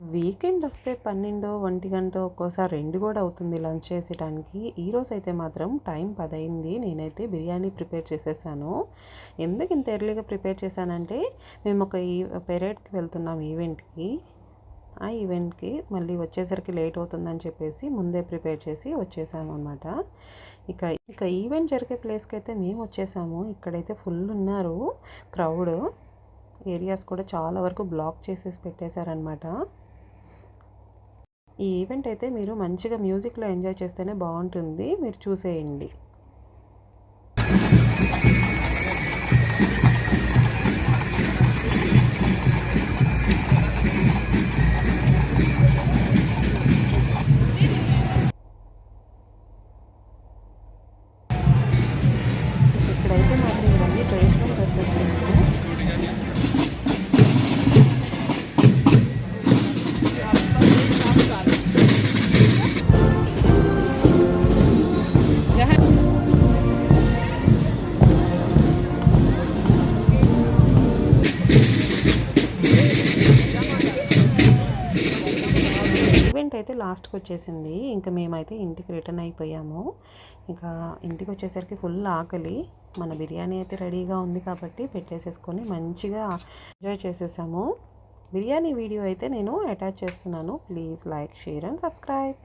Weekend వస్తే 12, 1 ఒక్కోసారి 2 కూడా అవుతుంది లంచ్ చేసేటానికి. ఈరోజైతే మాత్రం టైం 10 అయింది. నేనైతే బిర్యానీ ప్రిపేర్ చేసేసాను. ఎందుకు ఇంత ఎర్లీగా ప్రిపేర్ చేశానంటే మేము ఒక పెరేడ్కి వెళ్తున్నాం ఈవెంట్కి. ఆ ఈవెంట్కి మళ్ళీ వచ్చేసరికి లేట్ అవుతుందని చెప్పేసి ముందే ప్రిపేర్ చేసి వచ్చేసాము అనమాట. ఇక ఈవెంట్ జరిగే ప్లేస్కి అయితే మేము వచ్చేసాము. ఇక్కడైతే ఫుల్ ఉన్నారు క్రౌడ్. ఏరియాస్ కూడా చాలా వరకు బ్లాక్ చేసేసి పెట్టేశారనమాట. ఈ ఈవెంట్ అయితే మీరు మంచిగా మ్యూజిక్లో ఎంజాయ్ చేస్తేనే బాగుంటుంది. మీరు చూసేయండి. ఇక్కడైతే మాత్రం ఇవన్నీ ట్రెడిషనల్ డ్రెస్సెస్. ఈవెంట్ అయితే లాస్ట్కి వచ్చేసింది. ఇంకా మేమైతే ఇంటికి రిటర్న్ అయిపోయాము. ఇంకా ఇంటికి వచ్చేసరికి ఫుల్ ఆకలి. మన బిర్యానీ అయితే రెడీగా ఉంది కాబట్టి పెట్టేసేసుకొని మంచిగా ఎంజాయ్ చేసేసాము. బిర్యానీ వీడియో అయితే నేను అటాచ్ చేస్తున్నాను. Please like, share and subscribe.